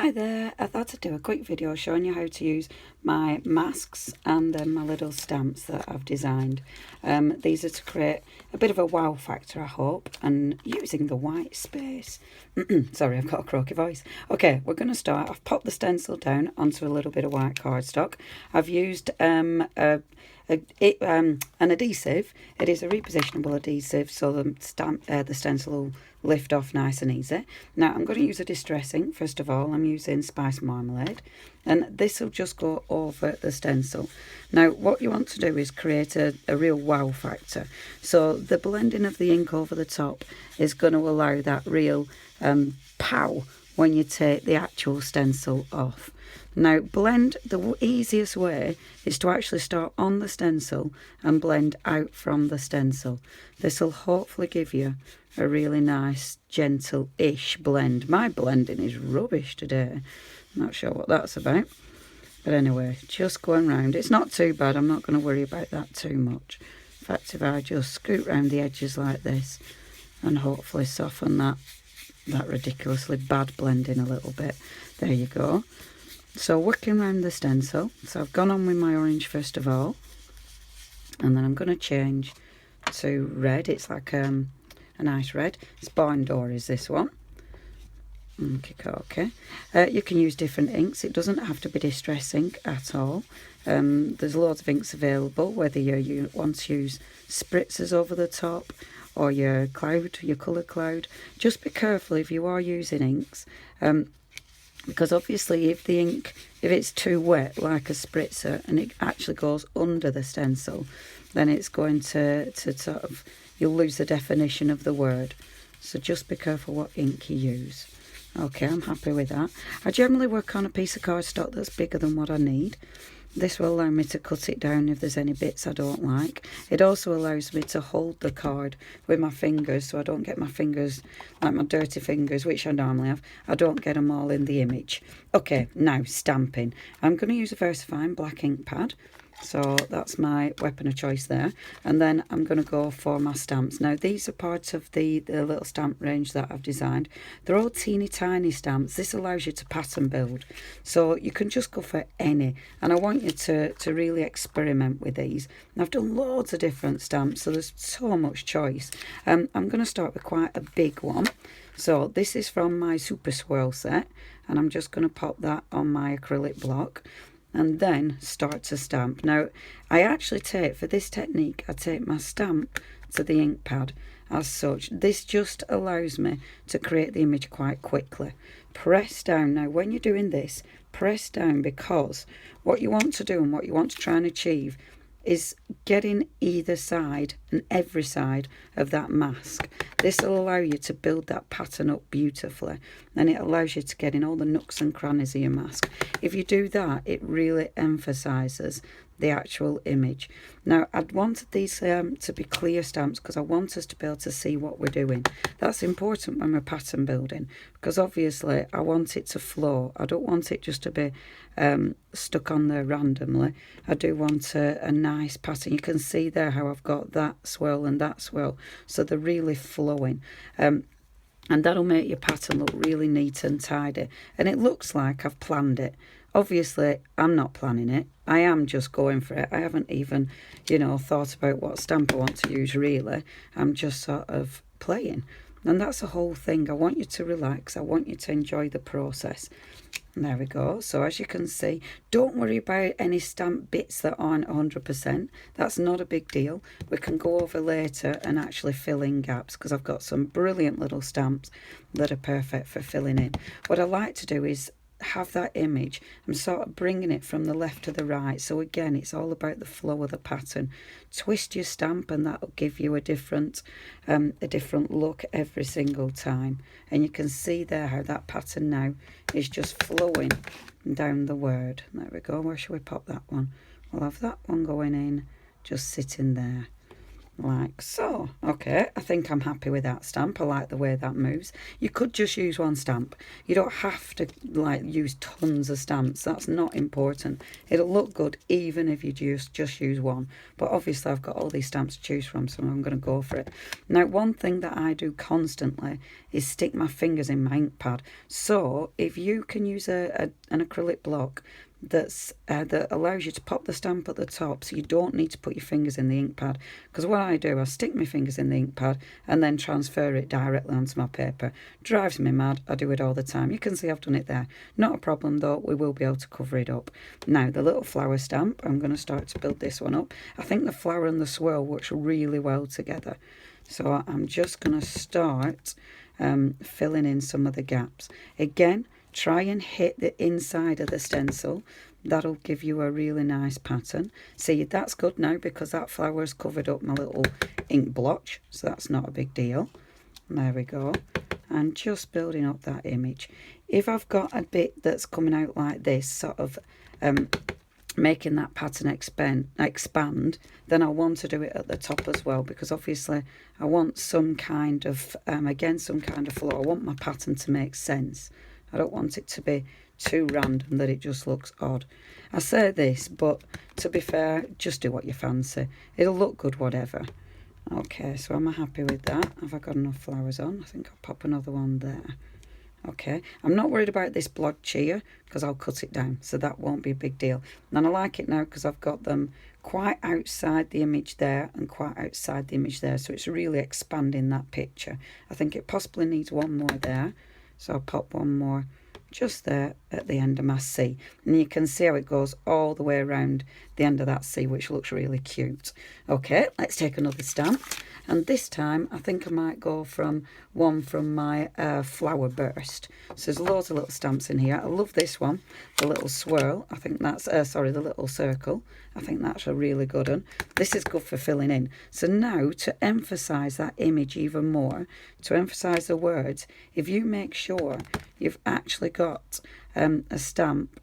Hi there, I thought I'd do a quick video showing you how to use my masks and then my little stamps that I've designed. These are to create a bit of a wow factor, I hope, and using the white space. Sorry, I've got a croaky voice. Okay, we're going to start. I've popped the stencil down onto a little bit of white cardstock. I've used an adhesive. It is a repositionable adhesive, so the stencil will lift off nice and easy. Now I'm going to use a distress ink. First of all, I'm using Spice Marmalade, and this will just go over the stencil. Now what you want to do is create a real wow factor, so the blending of the ink over the top is going to allow that real pow when you take the actual stencil off. Now blend, the easiest way is to actually start on the stencil and blend out from the stencil. This will hopefully give you a really nice gentle-ish blend. My blending is rubbish today. I'm not sure what that's about. But anyway, just going round. It's not too bad. I'm not going to worry about that too much. In fact, if I just scoot round the edges like this and hopefully soften that ridiculously bad blending a little bit. There you go. So working around the stencil. So I've gone on with my orange first of all. And then I'm going to change to red. It's like a nice red. It's Barn Door is this one. Okay. You can use different inks. It doesn't have to be distress ink at all. There's loads of inks available, whether you want to use spritzers over the top or your colour cloud. Just be careful if you are using inks, because obviously if it's too wet like a spritzer and it actually goes under the stencil, then it's going to sort of, you'll lose the definition of the word. So just be careful what ink you use. Okay, I'm happy with that. I generally work on a piece of cardstock that's bigger than what I need. This will allow me to cut it down if there's any bits I don't like. It also allows me to hold the card with my fingers, so I don't get my fingers, like my dirty fingers, which I normally have, I don't get them all in the image. Okay, now stamping. I'm going to use a VersaFine black ink pad. So that's my weapon of choice there. And then I'm going to go for my stamps. Now these are parts of the little stamp range that I've designed. They're all teeny tiny stamps. This allows you to pattern build. So you can just go for any. And I want you to really experiment with these. And I've done loads of different stamps, so there's so much choice. I'm going to start with quite a big one. So this is from my Super Swirl set. And I'm just going to pop that on my acrylic block. And then start to stamp. Now, I actually take, for this technique, I take my stamp to the ink pad as such. This just allows me to create the image quite quickly. Press down. Now, when you're doing this, press down, because what you want to do and what you want to try and achieve is getting either side and every side of that mask. This will allow you to build that pattern up beautifully, and it allows you to get in all the nooks and crannies of your mask. If you do that, it really emphasises the actual image. Now, I'd wanted these to be clear stamps because I want us to be able to see what we're doing. That's important when we're pattern building, because obviously I want it to flow. I don't want it just to be stuck on there randomly. I do want a nice pattern. You can see there how I've got that swirl and that swirl, so they're really flowing. And that'll make your pattern look really neat and tidy. And it looks like I've planned it. Obviously, I'm not planning it. I am just going for it. I haven't even, thought about what stamp I want to use, really. I'm just sort of playing. And that's the whole thing. I want you to relax. I want you to enjoy the process. And there we go. So as you can see, don't worry about any stamp bits that aren't 100%. That's not a big deal. We can go over later and actually fill in gaps, because I've got some brilliant little stamps that are perfect for filling in. What I like to do is have that image. I'm sort of bringing it from the left to the right. So again, it's all about the flow of the pattern. Twist your stamp and that'll give you a different look every single time. And you can see there how that pattern now is just flowing down the word. There we go. Where should we pop that one? We'll have that one going in, just sitting there. like so. Okay, I think I'm happy with that stamp. I like the way that moves. You could just use one stamp. You don't have to like use tons of stamps. That's not important. It'll look good even if you just use one. But obviously I've got all these stamps to choose from, so I'm going to go for it. Now, one thing that I do constantly is stick my fingers in my ink pad. So if you can use an acrylic block that allows you to pop the stamp at the top, so you don't need to put your fingers in the ink pad, because what I do, I stick my fingers in the ink pad and then transfer it directly onto my paper. Drives me mad. I do it all the time. You can see I've done it there. Not a problem though, we will be able to cover it up. Now the little flower stamp, I'm going to start to build this one up. I think the flower and the swirl works really well together, so I'm just going to start filling in some of the gaps. Again, try and hit the inside of the stencil. That'll give you a really nice pattern. See, that's good now because that flower has covered up my little ink blotch, so that's not a big deal. There we go. And just building up that image. If I've got a bit that's coming out like this, sort of making that pattern expand, then I want to do it at the top as well, because obviously I want some kind of, again, some kind of flow. I want my pattern to make sense. I don't want it to be too random that it just looks odd. I say this, but to be fair, just do what you fancy. It'll look good whatever. Okay, so I'm happy with that. Have I got enough flowers on? I think I'll pop another one there. Okay, I'm not worried about this blotch here because I'll cut it down, so that won't be a big deal. And I like it now because I've got them quite outside the image there and quite outside the image there, so it's really expanding that picture. I think it possibly needs one more there. So I'll pop one more just there at the end of my C. And you can see how it goes all the way around the end of that C, which looks really cute. Okay, let's take another stamp. And this time, I think I might go from one from my flower burst. So there's loads of little stamps in here. I love this one, the little swirl. I think that's, sorry, the little circle. I think that's a really good one. This is good for filling in. So now, to emphasise that image even more, to emphasise the words, if you make sure you've actually got a stamp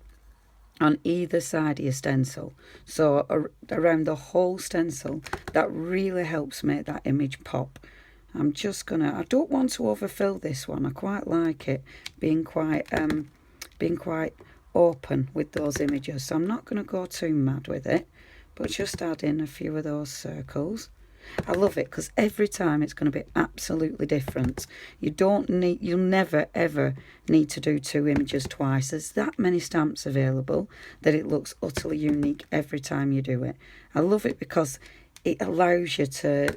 on either side of your stencil, so around the whole stencil, that really helps make that image pop. I'm just gonna, I don't want to overfill this one. I quite like it being quite open with those images, so I'm not going to go too mad with it, but just add in a few of those circles. I love it because every time it's going to be absolutely different. You'll never ever need to do two images twice. There's that many stamps available that it looks utterly unique every time you do it. I love it because it allows you to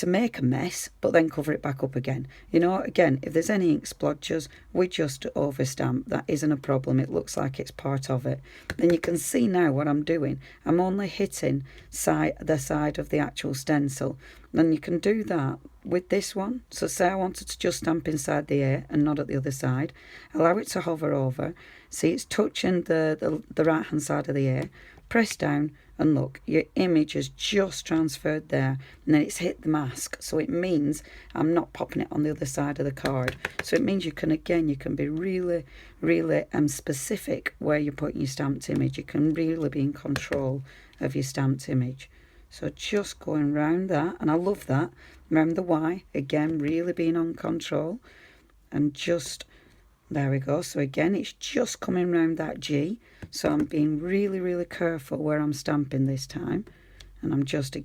make a mess but then cover it back up again. You know, again, if there's any ink splodges, we just overstamp. That isn't a problem. It looks like it's part of it. Then you can see now what I'm doing. I'm only hitting the side of the actual stencil. And you can do that with this one. So say I wanted to just stamp inside the A and not at the other side. Allow it to hover over. See, it's touching the right hand side of the A. Press down and look, your image has just transferred there and then it's hit the mask, so it means I'm not popping it on the other side of the card. So it means you can be really specific where you're putting your stamped image. You can really be in control of your stamped image. So just going round that, and I love that. Remember the Y, again, really being on control, and just there we go. So again, it's just coming round that G. So I'm being really careful where I'm stamping this time. And I'm just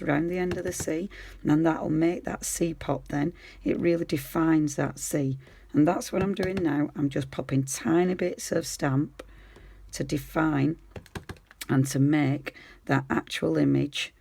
around the end of the C. And then that'll make that C pop then. It really defines that C. And that's what I'm doing now. I'm just popping tiny bits of stamp to define and to make that actual image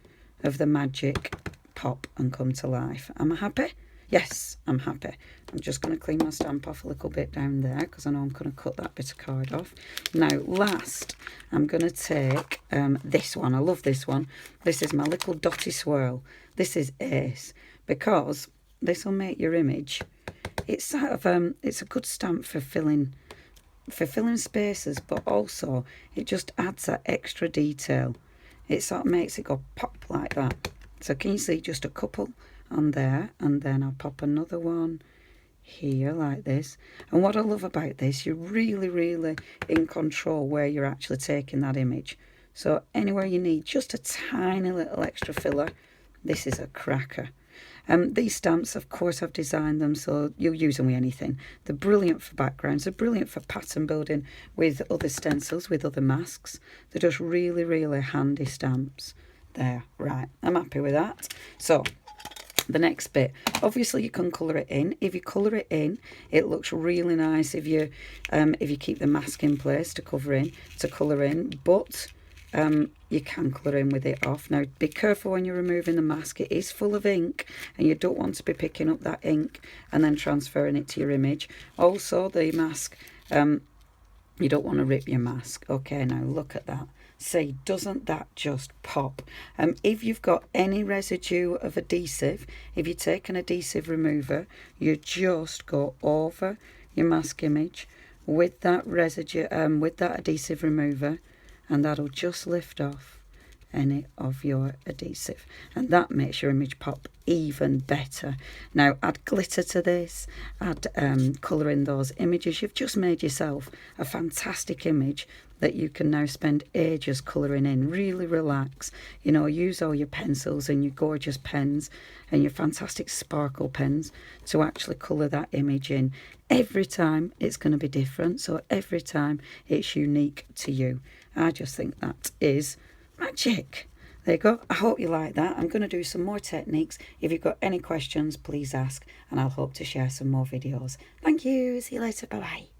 of the magic pop and come to life. Am I happy? Yes, I'm happy. I'm just going to clean my stamp off a little bit down there because I know I'm going to cut that bit of card off. Now, last, I'm going to take this one. I love this one. This is my little dotty swirl. This is ace because this will make your image. It's sort of it's a good stamp for filling spaces, but also it just adds that extra detail. It sort of makes it go pop like that. So can you see just a couple on there, and then I'll pop another one here like this. And what I love about this, you're really in control where you're actually taking that image. So anywhere you need just a tiny little extra filler, This is a cracker. These stamps, of course, I've designed them so you'll use them with anything. They're brilliant for backgrounds. They're brilliant for pattern building with other stencils, with other masks. They're just really, really handy stamps. There, right, I'm happy with that. So the next bit, obviously you can colour it in. If you colour it in, it looks really nice if you keep the mask in place to colour in, but you can colour in with it off. Now be careful when you're removing the mask. It is full of ink and you don't want to be picking up that ink and then transferring it to your image. Also the mask, you don't want to rip your mask. Okay, now look at that. See, doesn't that just pop? If you've got any residue of adhesive, if you take an adhesive remover, you just go over your mask image with that residue, with that adhesive remover, and that'll just lift off any of your adhesive, and that makes your image pop even better. Now add glitter to this, add colour in those images. You've just made yourself a fantastic image that you can now spend ages colouring in. Really relax, you know, use all your pencils and your gorgeous pens and your fantastic sparkle pens to actually colour that image in. Every time it's going to be different, so every time it's unique to you. I just think that is magic. There you go. I hope you like that. I'm going to do some more techniques. If you've got any questions, please ask, and I'll hope to share some more videos. Thank you. See you later. Bye bye.